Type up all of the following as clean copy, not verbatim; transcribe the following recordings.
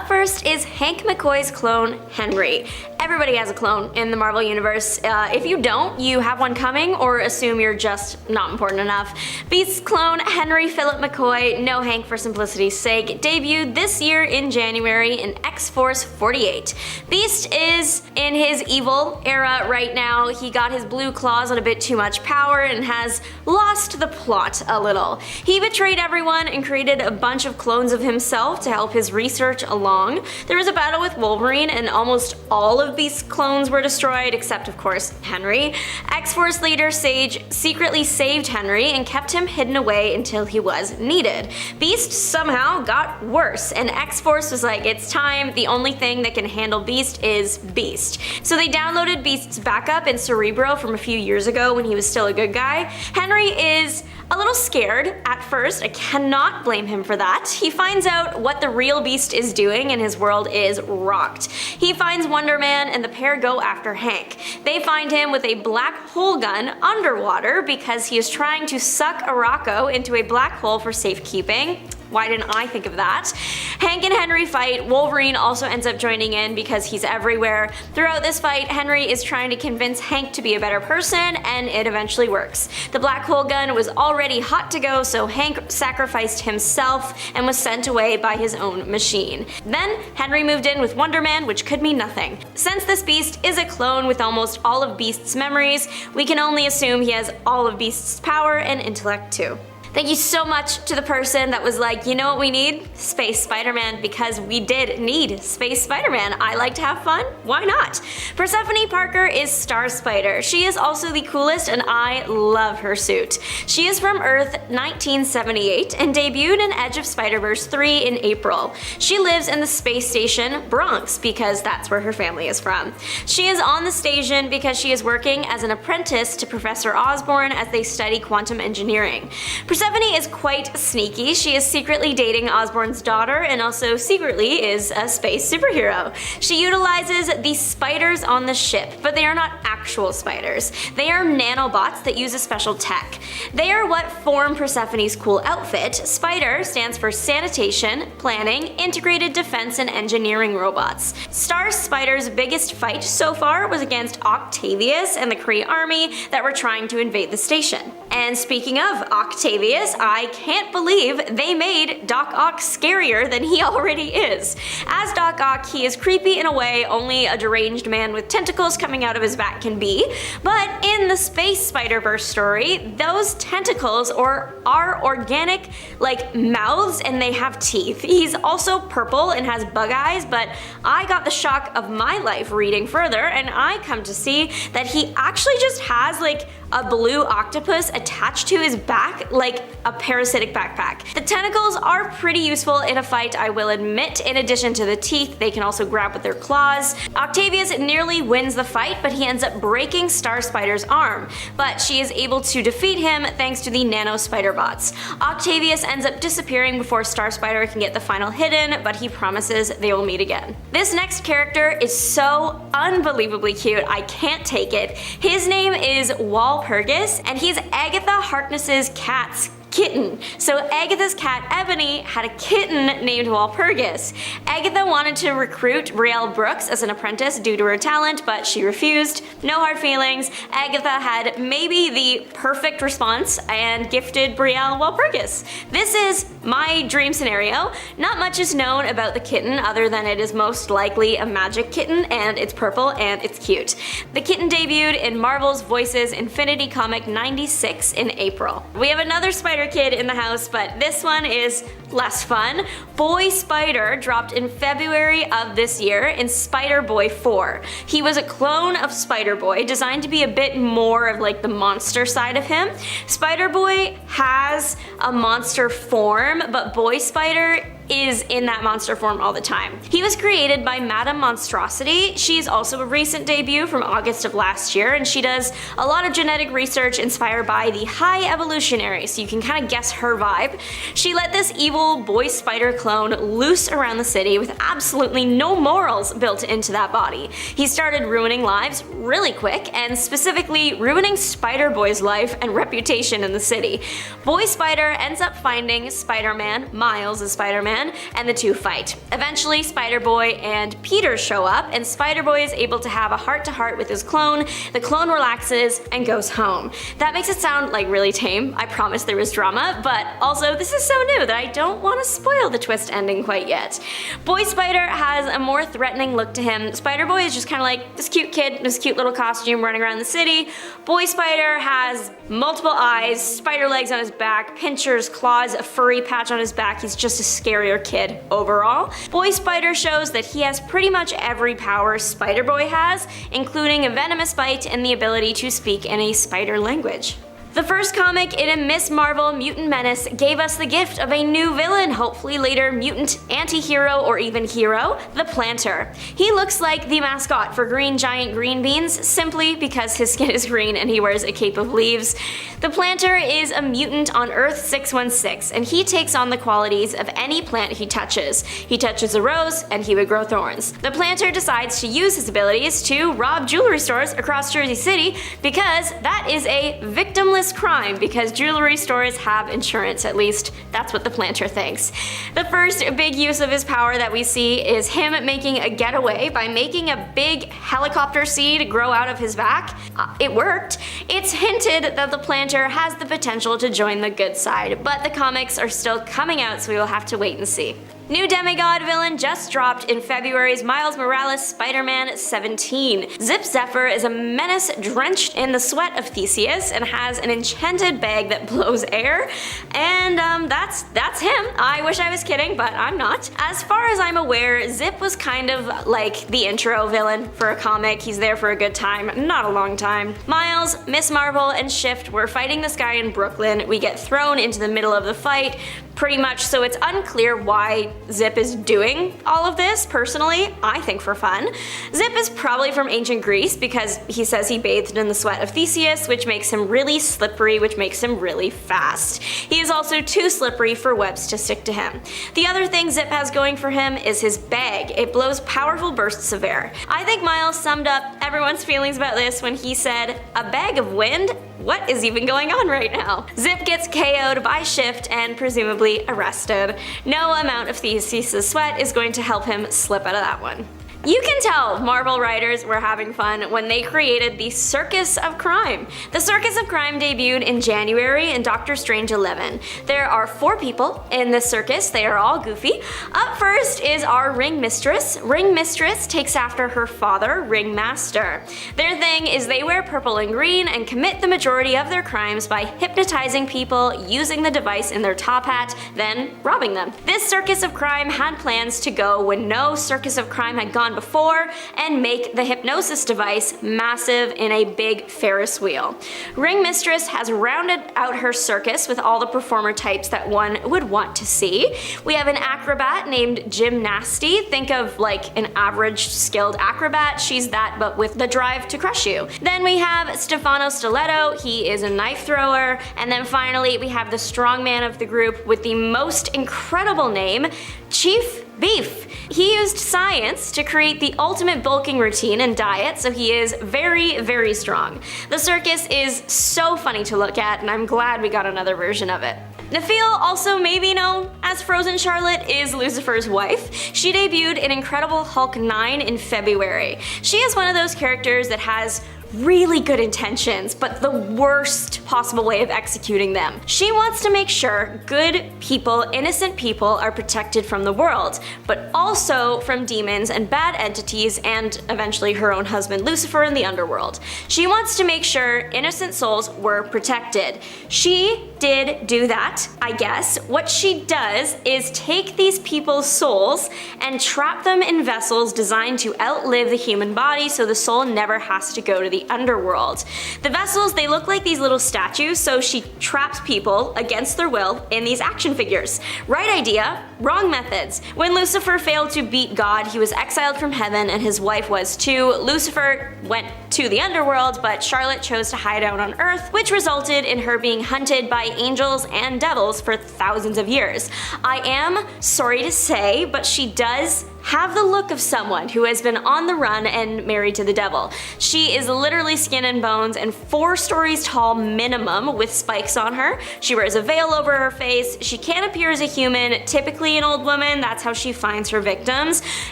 first is Hank McCoy's clone, Henry. Everybody has a clone in the Marvel Universe. If you don't, you have one coming, or assume you're just not important enough. Beast's clone, Henry Philip McCoy, no Hank for simplicity's sake, debuted this year in January in X-Force 48. Beast is in his evil era right now. He got his blue claws on a bit too much power and has lost the plot a little. He betrayed everyone and created a bunch of clones of himself to help his research along. There was a battle with Wolverine and almost all of Beast's clones were destroyed, except of course Henry. X-Force leader Sage secretly saved Henry and kept him hidden away until he was needed. Beast somehow got worse, and X-Force was like, it's time, the only thing that can handle Beast is Beast. So they downloaded Beast's backup in Cerebro from a few years ago when he was still a good guy. Henry is a little scared at first. I cannot blame him for that. He finds out what the real Beast is doing and his world is rocked. He finds Wonder Man and the pair go after Hank. They find him with a black hole gun underwater because he is trying to suck Arakko into a black hole for safekeeping. Why didn't I think of that? Hank and Henry fight. Wolverine also ends up joining in because he's everywhere. Throughout this fight, Henry is trying to convince Hank to be a better person, and it eventually works. The black hole gun was already hot to go, so Hank sacrificed himself and was sent away by his own machine. Then Henry moved in with Wonder Man, which could mean nothing. Since this Beast is a clone with almost all of Beast's memories, we can only assume he has all of Beast's power and intellect too. Thank you so much to the person that was like, you know what we need? Space Spider-Man, because we did need Space Spider-Man. I like to have fun, why not? Persephone Parker is Star Spider. She is also the coolest and I love her suit. She is from Earth 1978 and debuted in Edge of Spider-Verse 3 in April. She lives in the space station Bronx because that's where her family is from. She is on the station because she is working as an apprentice to Professor Osborn as they study quantum engineering. Persephone is quite sneaky. She is secretly dating Osborn's daughter and also secretly is a space superhero. She utilizes the spiders on the ship, but they are not actual spiders. They are nanobots that use a special tech. They are what form Persephone's cool outfit. Spider stands for Sanitation, Planning, Integrated Defense and Engineering Robots. Star Spider's biggest fight so far was against Octavius and the Kree army that were trying to invade the station. And speaking of Octavius, I can't believe they made Doc Ock scarier than he already is. As Doc Ock, he is creepy in a way only a deranged man with tentacles coming out of his back can be, but in the Space Spider-Verse story, those tentacles are organic, like mouths, and they have teeth. He's also purple and has bug eyes, but I got the shock of my life reading further, and I come to see that he actually just has like a blue octopus attached to his back like a parasitic backpack. The tentacles are pretty useful in a fight, I will admit. In addition to the teeth, they can also grab with their claws. Octavius nearly wins the fight, but he ends up breaking Star Spider's arm, but she is able to defeat him thanks to the nano spider bots. Octavius ends up disappearing before Star Spider can get the final hit in, but he promises they will meet again. This next character is so unbelievably cute, I can't take it. His name is Walpurgis, and he's Agatha Harkness's cat's kitten. So Agatha's cat Ebony had a kitten named Walpurgis. Agatha wanted to recruit Brielle Brooks as an apprentice due to her talent, but she refused. No hard feelings. Agatha had maybe the perfect response and gifted Brielle Walpurgis. This is my dream scenario. Not much is known about the kitten other than it is most likely a magic kitten and it's purple and it's cute. The kitten debuted in Marvel's Voices Infinity Comic 96 in April. We have another spider kid in the house, but this one is less fun. Boy Spider dropped in February of this year in Spider-Boy 4. He was a clone of Spider-Boy, designed to be a bit more of like the monster side of him. Spider-Boy has a monster form, but Boy Spider is in that monster form all the time. He was created by Madame Monstrosity. She's also a recent debut from August of last year, and she does a lot of genetic research inspired by the High Evolutionary, so you can kind of guess her vibe. She let this evil boy spider clone loose around the city with absolutely no morals built into that body. He started ruining lives really quick, and specifically ruining Spider-Boy's life and reputation in the city. Boy Spider ends up finding Spider-Man, Miles as Spider-Man, Spider-Man, and the two fight. Eventually, Spider-Boy and Peter show up, and Spider-Boy is able to have a heart-to-heart with his clone. The clone relaxes and goes home. That makes it sound like really tame. I promise there was drama, but also this is so new that I don't want to spoil the twist ending quite yet. Boy Spider has a more threatening look to him. Spider-Boy is just kind of like this cute kid, this cute little costume running around the city. Boy Spider has multiple eyes, spider legs on his back, pinchers, claws, a furry patch on his back. He's just a scarier kid overall. Boy Spider shows that he has pretty much every power Spider-Boy has, including a venomous bite and the ability to speak in a spider language. The first comic in a Ms. Marvel Mutant Menace gave us the gift of a new villain, hopefully later mutant, anti-hero, or even hero, the Planter. He looks like the mascot for Green Giant Green Beans, simply because his skin is green and he wears a cape of leaves. The Planter is a mutant on Earth 616, and he takes on the qualities of any plant he touches. He touches a rose, and he would grow thorns. The Planter decides to use his abilities to rob jewelry stores across Jersey City, because that is a victimless crime, because jewelry stores have insurance, at least that's what the Planter thinks. The first big use of his power that we see is him making a getaway by making a big helicopter seed grow out of his back. It worked. It's hinted that the Planter has the potential to join the good side, but the comics are still coming out, so we will have to wait and see. New demigod villain just dropped in February's Miles Morales Spider-Man 17. Zephyr is a menace drenched in the sweat of Theseus and has an enchanted bag that blows air, and that's him. I wish I was kidding, but I'm not. As far as I'm aware, Zip was kind of like the intro villain for a comic. He's there for a good time, not a long time. Miles, Ms. Marvel, and Shift were fighting this guy in Brooklyn. We get thrown into the middle of the fight, pretty much, so it's unclear why Zip is doing all of this. Personally, I think for fun. Zip is probably from ancient Greece, because he says he bathed in the sweat of Theseus, which makes him really slippery, which makes him really fast. He is also too slippery for webs to stick to him. The other thing Zip has going for him is his bag. It blows powerful bursts of air. I think Miles summed up everyone's feelings about this when he said, "A bag of wind? What is even going on right now?" Zip gets KO'd by Shift and presumably arrested. No amount of Theseus' sweat is going to help him slip out of that one. You can tell Marvel writers were having fun when they created the Circus of Crime. The Circus of Crime debuted in January in Doctor Strange 11. There are 4 people in this circus. They are all goofy. Up first is our Ring Mistress. Ring Mistress takes after her father, Ring Master. Their thing is they wear purple and green and commit the majority of their crimes by hypnotizing people using the device in their top hat, then robbing them. This Circus of Crime had plans to go when no Circus of Crime had gone before, and make the hypnosis device massive in a big Ferris wheel. Ring Mistress has rounded out her circus with all the performer types that one would want to see. We have an acrobat named Gymnasty. Think of like an average skilled acrobat. She's that, but with the drive to crush you. Then we have Stefano Stiletto. He is a knife thrower. And then finally we have the strongman of the group with the most incredible name, Chief Beef. He used science to create the ultimate bulking routine and diet, so he is very, very strong. The circus is so funny to look at, and I'm glad we got another version of it. Nefil, also maybe known as Frozen Charlotte, is Lucifer's wife. She debuted in Incredible Hulk 9 in February. She is one of those characters that has really good intentions, but the worst possible way of executing them. She wants to make sure good people, innocent people, are protected from the world, but also from demons and bad entities, and eventually her own husband Lucifer in the underworld. She wants to make sure innocent souls were protected. She did do that, I guess. What she does is take these people's souls and trap them in vessels designed to outlive the human body, so the soul never has to go to the underworld. The vessels, they look like these little statues, so she traps people against their will in these action figures. Right idea, wrong methods. When Lucifer failed to beat God, he was exiled from heaven, and his wife was too. Lucifer went to the underworld, but Charlotte chose to hide out on Earth, which resulted in her being hunted by angels and devils for thousands of years. I am sorry to say, but she does have the look of someone who has been on the run and married to the devil. She is literally skin and bones and 4 stories tall minimum with spikes on her. She wears a veil over her face. She can't appear as a human, typically an old woman. That's how she finds her victims.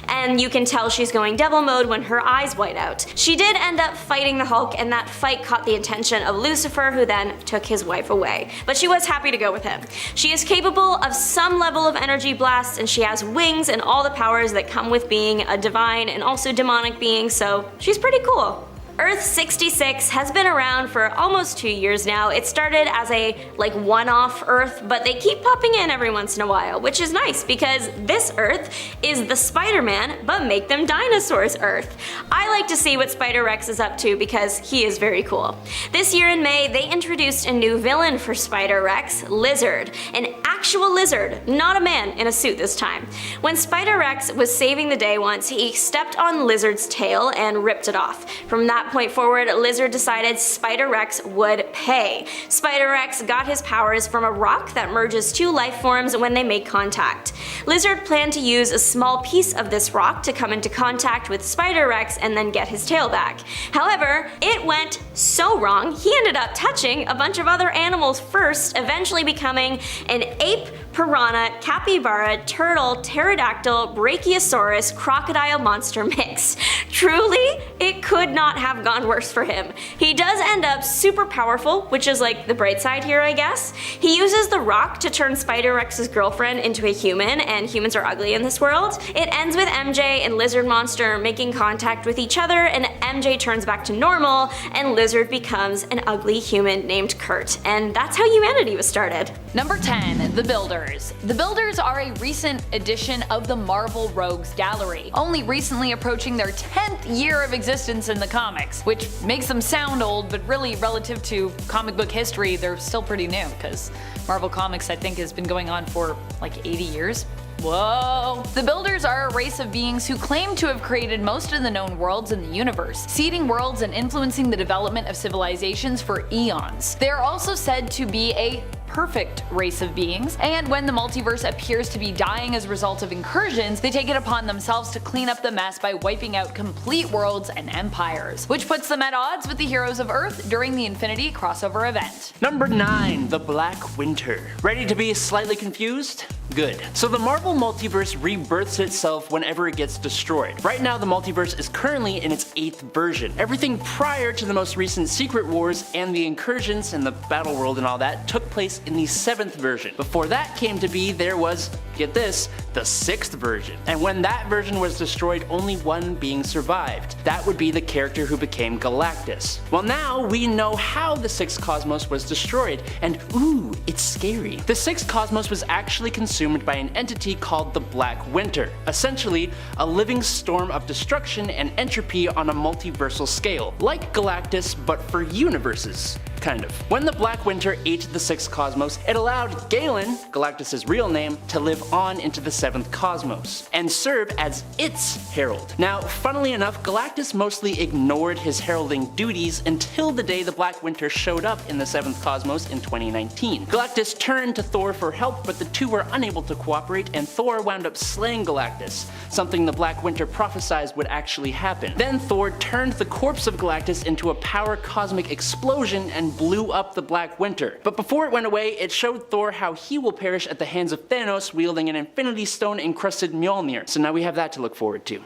And you can tell she's going devil mode when her eyes white out. She did end up fighting the Hulk, and that fight caught the attention of Lucifer, who then took his wife away. But she was happy to go with him. She is capable of some level of energy blasts, and she has wings and all the powers that come with being a divine and also demonic being, so she's pretty cool. Earth 66 has been around for almost 2 years now. It started as a one-off Earth, but they keep popping in every once in a while, which is nice because this Earth is the Spider-Man, but make them dinosaurs Earth. I like to see what Spider-Rex is up to because he is very cool. This year in May, they introduced a new villain for Spider-Rex, Lizard. An actual lizard, not a man in a suit this time. When Spider-Rex was saving the day once, he stepped on Lizard's tail and ripped it off. From that point forward, Lizard decided Spider-Rex would pay. Spider-Rex got his powers from a rock that merges 2 life forms when they make contact. Lizard planned to use a small piece of this rock to come into contact with Spider-Rex and then get his tail back. However, it went so wrong, he ended up touching a bunch of other animals first, eventually becoming an ape, piranha, capybara, turtle, pterodactyl, brachiosaurus, crocodile monster mix. Truly, it could not have gone worse for him. He does end up super powerful, which is like the bright side here, I guess. He uses the rock to turn Spider-Rex's girlfriend into a human, and humans are ugly in this world. It ends with MJ and Lizard Monster making contact with each other, and MJ turns back to normal, and Lizard becomes an ugly human named Kurt. And that's how humanity was started. Number 10. The Builders. The Builders are a recent addition of the Marvel Rogues Gallery, only recently approaching their 10th year of existence in the comics, which makes them sound old, but really relative to comic book history, they're still pretty new, because Marvel Comics I think has been going on for like 80 years. Whoa! The Builders are a race of beings who claim to have created most of the known worlds in the universe, seeding worlds and influencing the development of civilizations for eons. They are also said to be a perfect race of beings, and when the multiverse appears to be dying as a result of incursions, they take it upon themselves to clean up the mess by wiping out complete worlds and empires, which puts them at odds with the heroes of Earth during the Infinity crossover event. Number 9. The Black Winter. Ready to be slightly confused? Good. So the Marvel multiverse rebirths itself whenever it gets destroyed. Right now the multiverse is currently in its 8th version. Everything prior to the most recent Secret Wars and the incursions and the battle world and all that took place in the 7th version. Before that came to be, there was, get this, the 6th version. And when that version was destroyed, only one being survived. That would be the character who became Galactus. Well, now we know how the 6th cosmos was destroyed, and ooh, it's scary. The 6th cosmos was actually consumed by an entity called the Black Winter, essentially a living storm of destruction and entropy on a multiversal scale, like Galactus but for universes. Kind of. When the Black Winter ate the 6th cosmos, it allowed Galen, Galactus' real name, to live on into the 7th cosmos, and serve as its herald. Now, funnily enough, Galactus mostly ignored his heralding duties until the day the Black Winter showed up in the 7th cosmos in 2019. Galactus turned to Thor for help, but the two were unable to cooperate, and Thor wound up slaying Galactus, something the Black Winter prophesied would actually happen. Then Thor turned the corpse of Galactus into a power cosmic explosion and blew up the Black Winter. But before it went away, it showed Thor how he will perish at the hands of Thanos wielding an Infinity Stone encrusted Mjolnir, so now we have that to look forward to.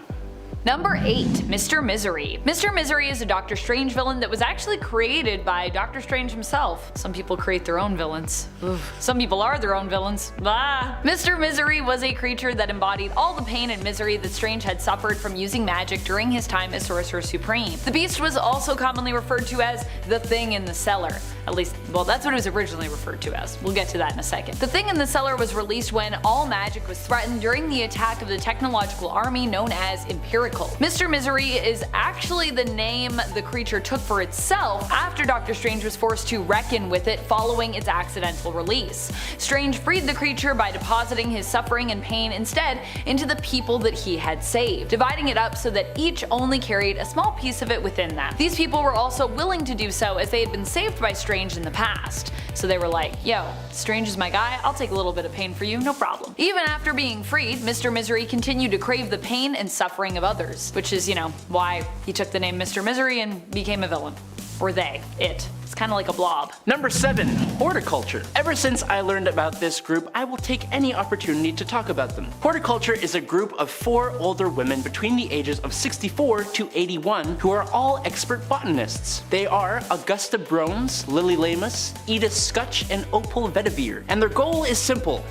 Number 8. Mr. Misery. Mr. Misery is a Doctor Strange villain that was actually created by Doctor Strange himself. Some people create their own villains. Oof. Some people are their own villains. Ah. Mr. Misery was a creature that embodied all the pain and misery that Strange had suffered from using magic during his time as Sorcerer Supreme. The beast was also commonly referred to as the Thing in the Cellar. At least, well, that's what it was originally referred to as. We'll get to that in a second. The Thing in the Cellar was released when all magic was threatened during the attack of the technological army known as Empirical. Mr. Misery is actually the name the creature took for itself after Doctor Strange was forced to reckon with it following its accidental release. Strange freed the creature by depositing his suffering and pain instead into the people that he had saved, dividing it up so that each only carried a small piece of it within them. These people were also willing to do so as they had been saved by Strange Strange in the past. So they were like, yo, Strange is my guy, I'll take a little bit of pain for you, no problem. Even after being freed, Mr. Misery continued to crave the pain and suffering of others, which is, why he took the name Mr. Misery and became a villain. Or they, it. It's kind of like a blob. Number 7. Horticulture. Ever since I learned about this group, I will take any opportunity to talk about them. Horticulture is a group of 4 older women between the ages of 64 to 81 who are all expert botanists. They are Augusta Brones, Lily Lamus, Edith Scutch, and Opal Vedivere. And their goal is simple.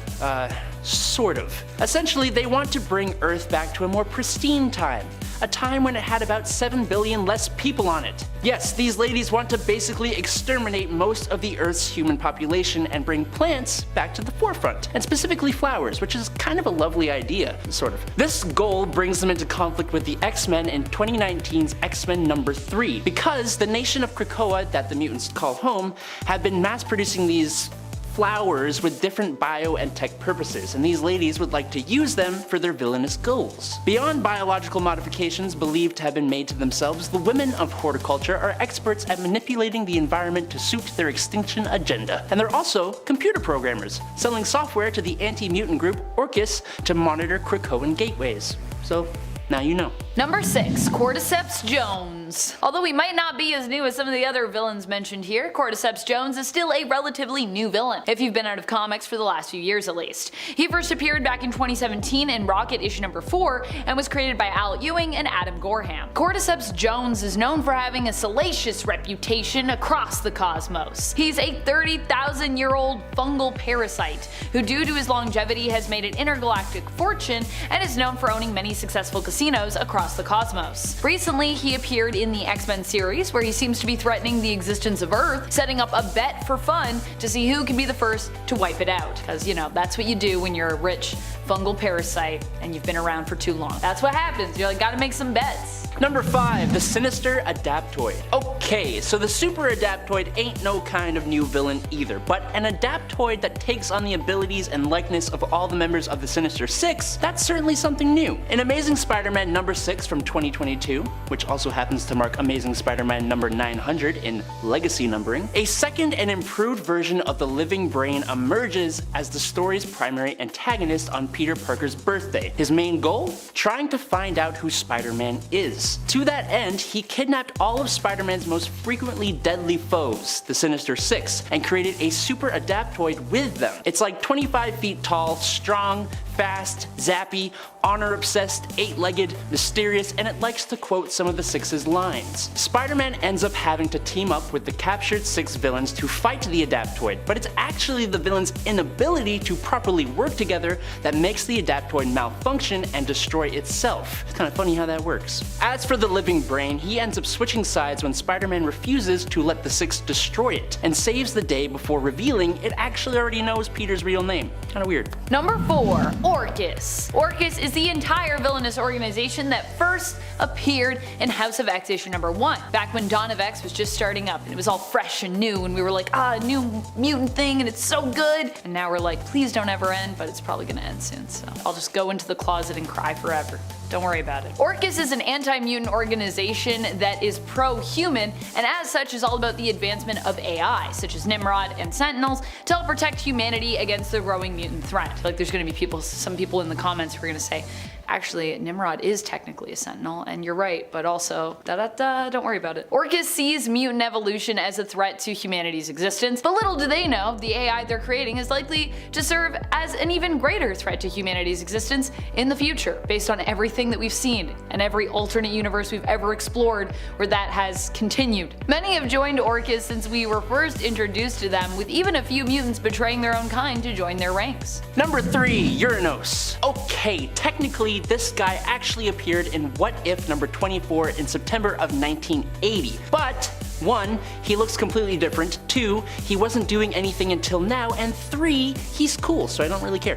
Sort of. Essentially, they want to bring Earth back to a more pristine time. A time when it had about 7 billion less people on it. Yes, these ladies want to basically exterminate most of the Earth's human population and bring plants back to the forefront, and specifically flowers, which is kind of a lovely idea, sort of. This goal brings them into conflict with the X-Men in 2019's X-Men number 3, because the nation of Krakoa, that the mutants call home, have been mass producing these flowers with different bio and tech purposes, and these ladies would like to use them for their villainous goals. Beyond biological modifications believed to have been made to themselves, the women of horticulture are experts at manipulating the environment to suit their extinction agenda. And they're also computer programmers, selling software to the anti-mutant group Orchis to monitor Krakoan gateways. So, now you know. Number 6. Cordyceps Jones. Although he might not be as new as some of the other villains mentioned here, Cordyceps Jones is still a relatively new villain, if you've been out of comics for the last few years at least. He first appeared back in 2017 in Rocket issue number 4 and was created by Al Ewing and Adam Gorham. Cordyceps Jones is known for having a salacious reputation across the cosmos. He's a 30,000-year-old fungal parasite who, due to his longevity, has made an intergalactic fortune and is known for owning many successful casinos across the cosmos. Recently, he appeared in the X-Men series, where he seems to be threatening the existence of Earth, setting up a bet for fun to see who can be the first to wipe it out. Because, that's what you do when you're a rich fungal parasite and you've been around for too long. That's what happens. You're like, gotta make some bets. Number 5. The Sinister Adaptoid. Okay, so the Super Adaptoid ain't no kind of new villain either, but an Adaptoid that takes on the abilities and likeness of all the members of the Sinister Six, that's certainly something new. In Amazing Spider-Man number 6 from 2022, which also happens to mark Amazing Spider-Man number 900 in legacy numbering, a second and improved version of the Living Brain emerges as the story's primary antagonist on Peter Parker's birthday. His main goal? Trying to find out who Spider-Man is. To that end, he kidnapped all of Spider-Man's most frequently deadly foes, the Sinister Six, and created a Super Adaptoid with them. It's like 25 feet tall, strong, fast, zappy, honor-obsessed, 8-legged, mysterious, and it likes to quote some of the Six's lines. Spider-Man ends up having to team up with the captured 6 villains to fight the Adaptoid, but it's actually the villains' inability to properly work together that makes the Adaptoid malfunction and destroy itself. It's kind of funny how that works. As for the Living Brain, he ends up switching sides when Spider-Man refuses to let the 6 destroy it, and saves the day before revealing it actually already knows Peter's real name. Kinda weird. Number 4. Orchis. Orchis is the entire villainous organization that first appeared in House of X issue number 1, back when Dawn of X was just starting up and it was all fresh and new and we were like, a new mutant thing and it's so good, and now we're like, please don't ever end, but it's probably gonna end soon, so I'll just go into the closet and cry forever. Don't worry about it. Orchis is an anti-mutant organization that is pro-human, and as such is all about the advancement of AI, such as Nimrod and Sentinels, to help protect humanity against the growing mutant threat. Like there's gonna be some people in the comments who are gonna say, actually, Nimrod is technically a Sentinel, and you're right, but also, don't worry about it. Orchis sees mutant evolution as a threat to humanity's existence, but little do they know, the AI they're creating is likely to serve as an even greater threat to humanity's existence in the future, based on everything that we've seen, and every alternate universe we've ever explored where that has continued. Many have joined Orchis since we were first introduced to them, with even a few mutants betraying their own kind to join their ranks. Number 3. Uranos. Okay, technically this guy actually appeared in What If number 24 in September of 1980, but 1. He looks completely different, 2. He wasn't doing anything until now, and 3. He's cool, so I don't really care.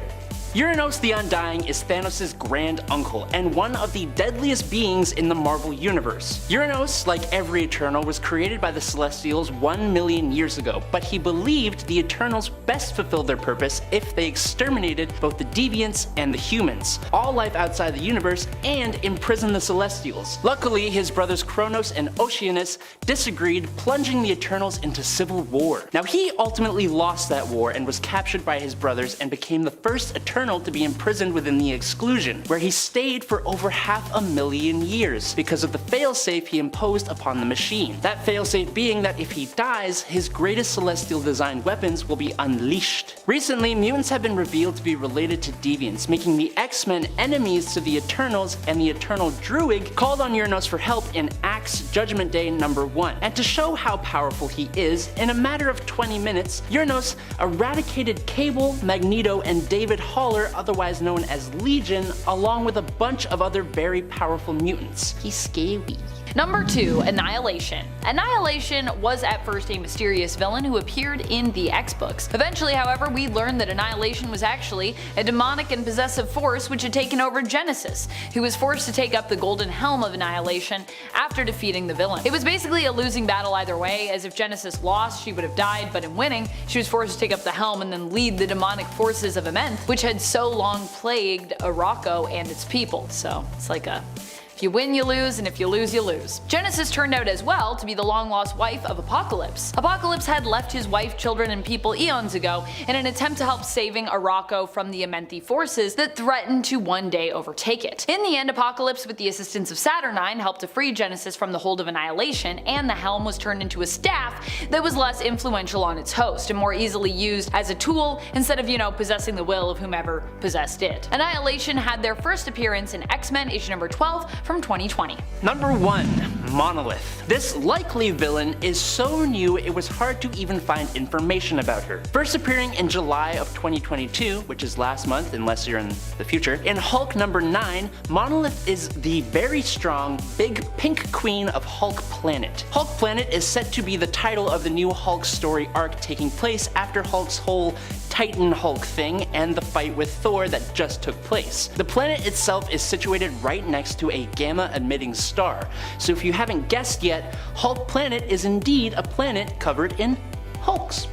Uranos the Undying is Thanos' grand uncle and one of the deadliest beings in the Marvel Universe. Uranos, like every Eternal, was created by the Celestials 1 million years ago, but he believed the Eternals best fulfilled their purpose if they exterminated both the deviants and the humans, all life outside the universe, and imprisoned the Celestials. Luckily, his brothers Kronos and Oceanus disagreed, plunging the Eternals into civil war. Now, he ultimately lost that war and was captured by his brothers and became the first Eternal to be imprisoned within the Exclusion, where he stayed for over 500,000 years because of the failsafe he imposed upon the machine. That failsafe being that if he dies, his greatest celestial designed weapons will be unleashed. Recently, mutants have been revealed to be related to deviants, making the X-Men enemies to the Eternals, and the Eternal Druid called on Uranos for help in Axe Judgment Day #1. And to show how powerful he is, in a matter of 20 minutes, Uranos eradicated Cable, Magneto, and David Haller, otherwise known as Legion, along with a bunch of other very powerful mutants. He's scary. Number 2, Annihilation. Annihilation was at first a mysterious villain who appeared in the X-Books. Eventually, however, we learned that Annihilation was actually a demonic and possessive force which had taken over Genesis, who was forced to take up the Golden Helm of Annihilation after defeating the villain. It was basically a losing battle either way, as if Genesis lost, she would have died, but in winning, she was forced to take up the helm and then lead the demonic forces of Amenth, which had so long plagued Arakko and its people. So it's like a if you win, you lose, and if you lose, you lose. Genesis turned out as well to be the long-lost wife of Apocalypse. Apocalypse had left his wife, children, and people eons ago in an attempt to help saving Arakko from the Amenthi forces that threatened to one day overtake it. In the end, Apocalypse, with the assistance of Saturnine, helped to free Genesis from the hold of Annihilation, and the helm was turned into a staff that was less influential on its host and more easily used as a tool instead of, possessing the will of whomever possessed it. Annihilation had their first appearance in X-Men issue number 12 from 2020. Number 1. Monolith. This likely villain is so new it was hard to even find information about her. First appearing in July of 2022, which is last month unless you're in the future, in Hulk number 9, Monolith is the very strong, big pink queen of Hulk Planet. Hulk Planet is set to be the title of the new Hulk story arc taking place after Hulk's whole Titan Hulk thing and the fight with Thor that just took place. The planet itself is situated right next to a gamma-emitting star, so if you haven't guessed yet, Hulk Planet is indeed a planet covered in Hulks.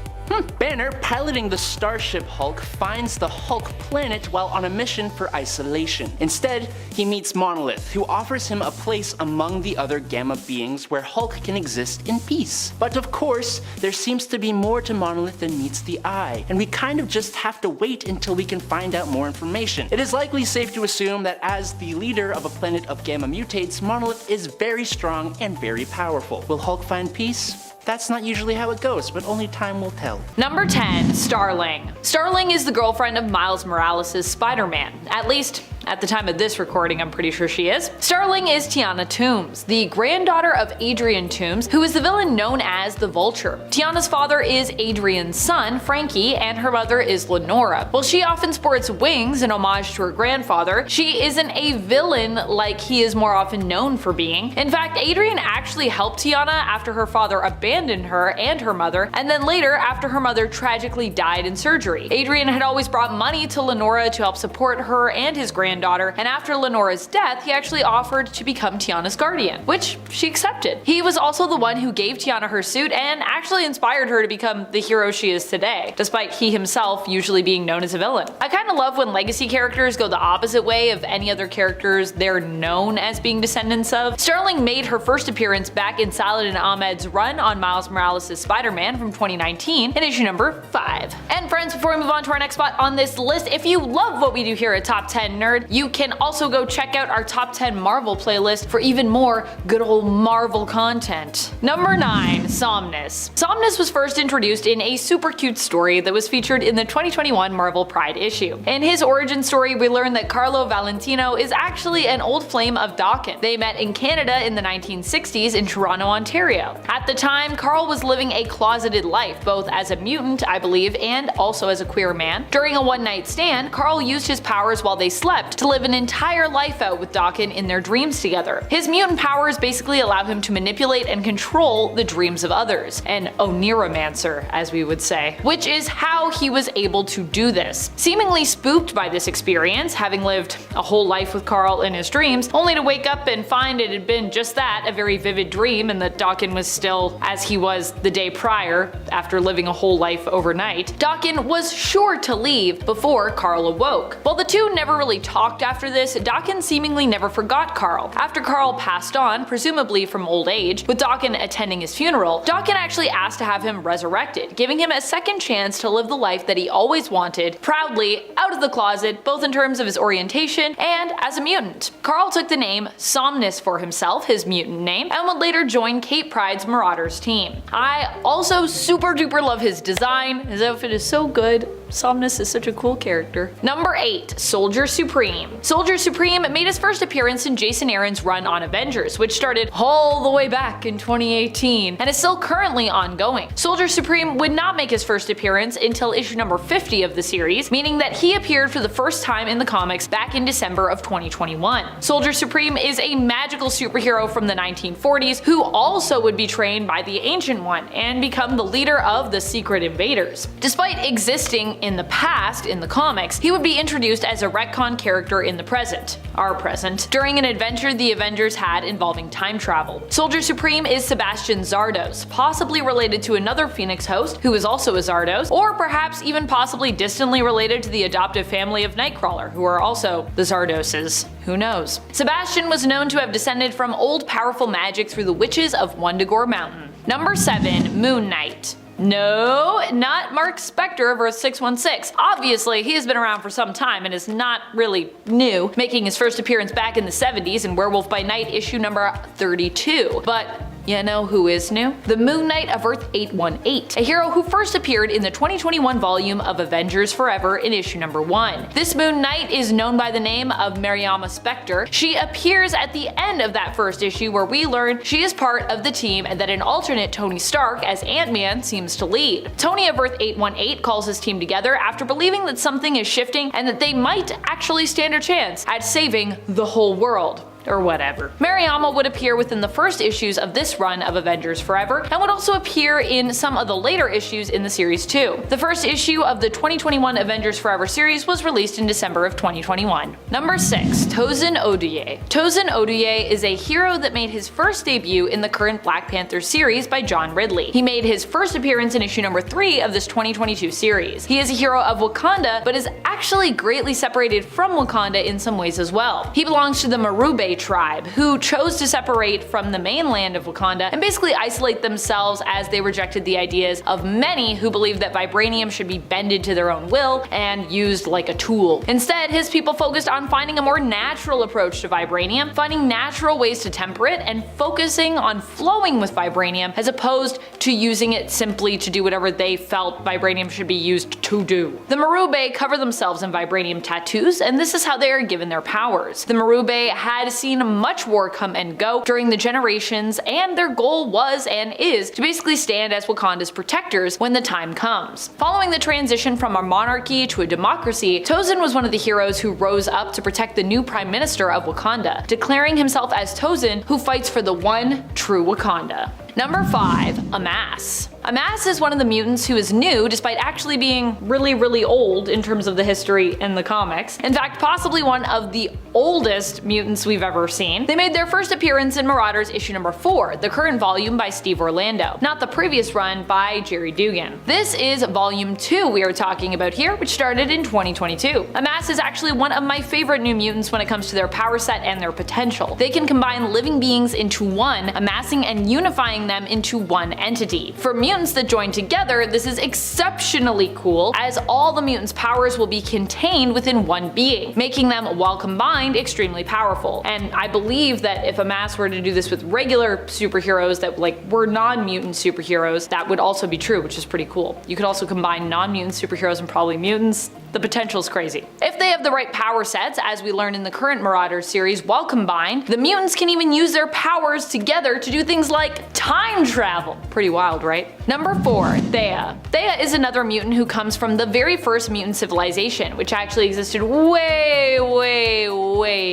Banner, piloting the Starship Hulk, finds the Hulk planet while on a mission for isolation. Instead, he meets Monolith, who offers him a place among the other Gamma beings where Hulk can exist in peace. But of course, there seems to be more to Monolith than meets the eye, and we kind of just have to wait until we can find out more information. It is likely safe to assume that as the leader of a planet of Gamma mutates, Monolith is very strong and very powerful. Will Hulk find peace? That's not usually how it goes, but only time will tell. Number 10. Starling. Starling is the girlfriend of Miles Morales' Spider-Man. At least, at the time of this recording, I'm pretty sure she is. Starling is Tiana Toombs, the granddaughter of Adrian Toombs, who is the villain known as the Vulture. Tiana's father is Adrian's son, Frankie, and her mother is Lenora. While she often sports wings in homage to her grandfather, she isn't a villain like he is more often known for being. In fact, Adrian actually helped Tiana after her father abandoned her and her mother, and then later after her mother tragically died in surgery. Adrian had always brought money to Lenora to help support her and his granddaughter, and after Lenora's death, he actually offered to become Tiana's guardian, which she accepted. He was also the one who gave Tiana her suit and actually inspired her to become the hero she is today, despite he himself usually being known as a villain. I kinda love when legacy characters go the opposite way of any other characters they're known as being descendants of. Starling made her first appearance back in Saladin Ahmed's run on Miles Morales' Spider-Man from 2019 in issue number 5. And friends, before we move on to our next spot on this list, if you love what we do here at Top 10 Nerd, you can also go check out our Top 10 Marvel playlist for even more good old Marvel content. Number 9. Somnus. Somnus was first introduced in a super cute story that was featured in the 2021 Marvel Pride issue. In his origin story, we learn that Carlo Valentino is actually an old flame of Dawkins. They met in Canada in the 1960s in Toronto, Ontario. At the time, Carl was living a closeted life, both as a mutant, I believe, and also as a queer man. During a one-night stand, Carl used his powers while they slept concept to live an entire life out with Dakin in their dreams together. His mutant powers basically allow him to manipulate and control the dreams of others, an oneiromancer as we would say, which is how he was able to do this. Seemingly spooked by this experience, having lived a whole life with Carl in his dreams, only to wake up and find it had been just that, a very vivid dream, and that Dakin was still as he was the day prior after living a whole life overnight, Dakin was sure to leave before Carl awoke. While the two never really talked after this, Dakin seemingly never forgot Carl. After Carl passed on, presumably from old age, with Dakin attending his funeral, Dakin actually asked to have him resurrected, giving him a second chance to live the life that he always wanted, proudly, out of the closet, both in terms of his orientation and as a mutant. Carl took the name Somnus for himself, his mutant name, and would later join Kate Pryde's Marauders team. I also super duper love his design. His outfit is so good. Somnus is such a cool character. Number 8. Soldier Supreme. Soldier Supreme made his first appearance in Jason Aaron's run on Avengers, which started all the way back in 2018 and is still currently ongoing. Soldier Supreme would not make his first appearance until issue number 50 of the series, meaning that he appeared for the first time in the comics back in December of 2021. Soldier Supreme is a magical superhero from the 1940s who also would be trained by the Ancient One and become the leader of the Secret Invaders. Despite existing in the past in the comics, he would be introduced as a retcon character in the present, our present, during an adventure the Avengers had involving time travel. Soldier Supreme is Sebastian Zardos, possibly related to another Phoenix host who is also a Zardos, or perhaps even possibly distantly related to the adoptive family of Nightcrawler, who are also the Zardoses. Who knows? Sebastian was known to have descended from old powerful magic through the witches of Wundagore Mountain. Number 7. Moon Knight. No, not Mark Spector of Earth 616. Obviously, he has been around for some time and is not really new, making his first appearance back in the 70s in Werewolf by Night issue number 32. But you know who is new? The Moon Knight of Earth 818, a hero who first appeared in the 2021 volume of Avengers Forever in issue number 1. This Moon Knight is known by the name of Mariama Spector. She appears at the end of that first issue where we learn she is part of the team and that an alternate Tony Stark as Ant-Man seems to lead. Tony of Earth 818 calls his team together after believing that something is shifting and that they might actually stand a chance at saving the whole world. Or whatever. Mariama would appear within the first issues of this run of Avengers Forever, and would also appear in some of the later issues in the series too. The first issue of the 2021 Avengers Forever series was released in December of 2021. Number 6. Tosin Oduye. Tosin Oduye is a hero that made his first debut in the current Black Panther series by John Ridley. He made his first appearance in issue number 3 of this 2022 series. He is a hero of Wakanda, but is actually greatly separated from Wakanda in some ways as well. He belongs to the Marube tribe, who chose to separate from the mainland of Wakanda and basically isolate themselves as they rejected the ideas of many who believed that vibranium should be bended to their own will and used like a tool. Instead, his people focused on finding a more natural approach to vibranium, finding natural ways to temper it, and focusing on flowing with vibranium as opposed to using it simply to do whatever they felt vibranium should be used to do. The Marube cover themselves in vibranium tattoos, and this is how they are given their powers. The Marube had seen much war come and go during the generations, and their goal was and is to basically stand as Wakanda's protectors when the time comes. Following the transition from a monarchy to a democracy, Tosin was one of the heroes who rose up to protect the new Prime Minister of Wakanda, declaring himself as Tosin, who fights for the one true Wakanda. Number 5. Amass. Amass is one of the mutants who is new despite actually being really old in terms of the history in the comics. In fact, possibly one of the oldest mutants we've ever seen. They made their first appearance in Marauders issue number 4, the current volume by Steve Orlando, not the previous run by Jerry Dugan. This is volume 2 we are talking about here, which started in 2022. Amass is actually one of my favorite new mutants when it comes to their power set and their potential. They can combine living beings into one, amassing and unifying them into one entity. For mutants that join together, this is exceptionally cool, as all the mutants' powers will be contained within one being, making them, while combined, extremely powerful. And I believe that if Amass were to do this with regular superheroes that were non-mutant superheroes, that would also be true, which is pretty cool. You could also combine non-mutant superheroes and probably mutants. The potential's crazy. If they have the right power sets, as we learn in the current Marauders series, while combined, the mutants can even use their powers together to do things like time travel. Pretty wild, right? Number 4. Thea. Thea is another mutant who comes from the very first mutant civilization, which actually existed way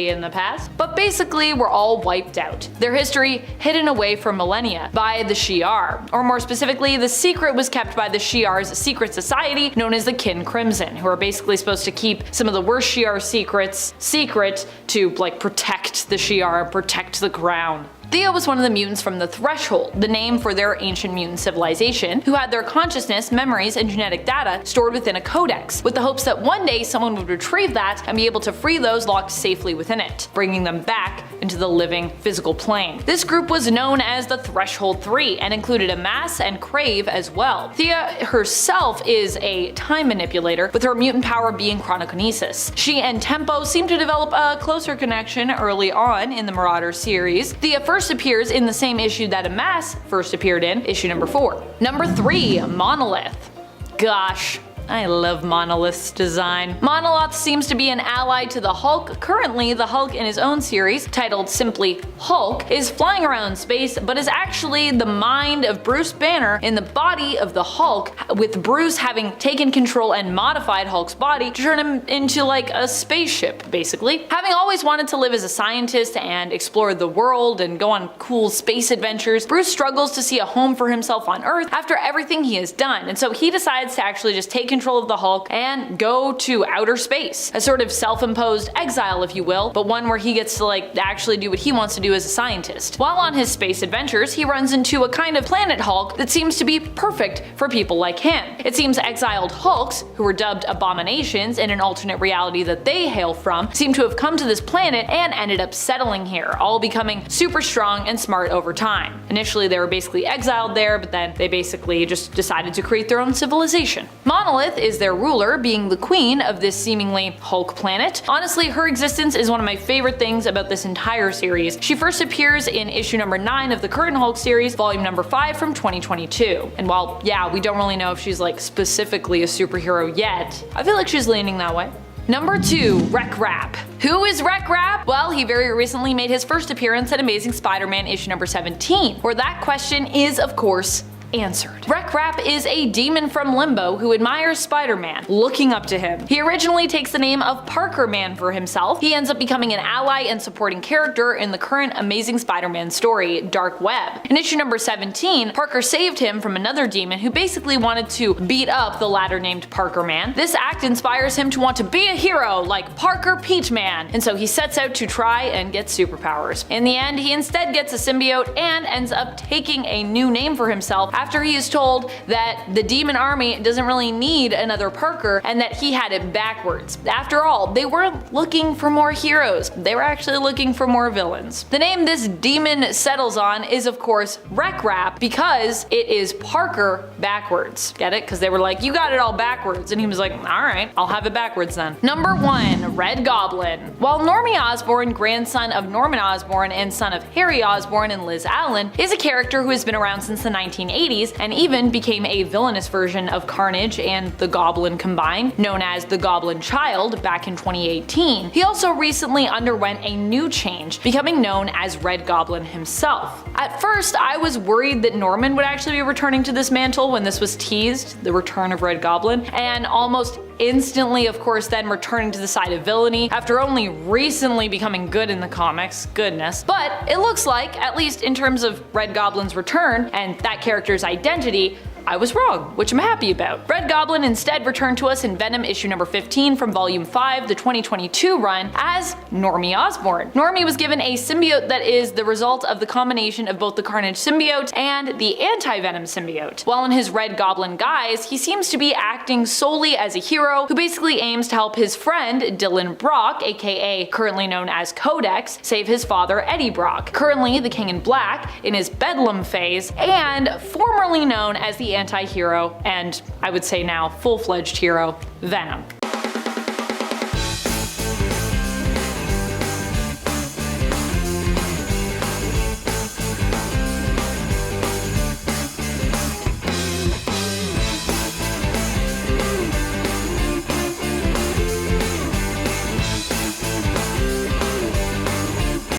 in the past, but basically were all wiped out. Their history hidden away for millennia by the Shi'ar, or more specifically, the secret was kept by the Shi'ar's secret society known as the Kin Crimson, who are basically supposed to keep some of the worst Shi'ar secrets secret to like protect the Shi'ar, protect the crown. Thea was one of the mutants from the Threshold, the name for their ancient mutant civilization, who had their consciousness, memories, and genetic data stored within a codex, with the hopes that one day someone would retrieve that and be able to free those locked safely within it, bringing them back into the living physical plane. This group was known as the Threshold 3 and included Amass and Crave as well. Thea herself is a time manipulator, with her mutant power being chronokinesis. She and Tempo seem to develop a closer connection early on in the Marauder series. Thea first appears in the same issue that Amass first appeared in, issue number 4. Number 3. Monolith. Gosh, I love Monolith's design. Monolith seems to be an ally to the Hulk. Currently, the Hulk in his own series, titled simply Hulk, is flying around space, but is actually the mind of Bruce Banner in the body of the Hulk, with Bruce having taken control and modified Hulk's body to turn him into like a spaceship, basically. Having always wanted to live as a scientist and explore the world and go on cool space adventures, Bruce struggles to see a home for himself on Earth after everything he has done, and so he decides to actually just take control of the Hulk and go to outer space. A sort of self-imposed exile, if you will, but one where he gets to like actually do what he wants to do as a scientist. While on his space adventures, he runs into a kind of planet Hulk that seems to be perfect for people like him. It seems exiled Hulks, who were dubbed abominations in an alternate reality that they hail from, seem to have come to this planet and ended up settling here, all becoming super strong and smart over time. Initially they were basically exiled there, but then they basically just decided to create their own civilization. Monolith is their ruler, being the queen of this seemingly Hulk planet. Honestly, her existence is one of my favorite things about this entire series. She first appears in issue number 9 of the current Hulk series, volume number 5 from 2022. And while, yeah, we don't really know if she's like specifically a superhero yet, I feel like she's leaning that way. Number 2. Rek-Rap. Who is Rek-Rap? Well, he very recently made his first appearance at Amazing Spider-Man issue number 17, where that question is, of course, answered. Rek-Rap is a demon from Limbo who admires Spider-Man, looking up to him. He originally takes the name of Parker Man for himself. He ends up becoming an ally and supporting character in the current Amazing Spider-Man story, Dark Web. In issue number 17, Parker saved him from another demon who basically wanted to beat up the latter named Parker Man. This act inspires him to want to be a hero like Parker Peach Man, and so he sets out to try and get superpowers. In the end, he instead gets a symbiote and ends up taking a new name for himself after he is told that the demon army doesn't really need another Parker and that he had it backwards. After all, they weren't looking for more heroes, they were actually looking for more villains. The name this demon settles on is of course Rek-Rap, because it is Parker backwards. Get it? Because they were like, you got it all backwards, and he was like, alright, I'll have it backwards then. Number 1. Red Goblin. While Normie Osborn, grandson of Norman Osborn and son of Harry Osborn and Liz Allen, is a character who has been around since the 1980s and even became a villainous version of Carnage and the Goblin combined, known as the Goblin Child, back in 2018. He also recently underwent a new change, becoming known as Red Goblin himself. At first, I was worried that Norman would actually be returning to this mantle when this was teased, the return of Red Goblin, and almost instantly, of course, then returning to the side of villainy after only recently becoming good in the comics. Goodness. But it looks like, at least in terms of Red Goblin's return and that character's identity, I was wrong, which I'm happy about. Red Goblin instead returned to us in Venom issue number 15 from volume 5, the 2022 run, as Normie Osborn. Normie was given a symbiote that is the result of the combination of both the Carnage symbiote and the anti-Venom symbiote. While in his Red Goblin guise, he seems to be acting solely as a hero who basically aims to help his friend Dylan Brock, aka currently known as Codex, save his father Eddie Brock, currently the King in Black in his Bedlam phase, and formerly known as the anti-hero, and I would say now full-fledged hero, Venom.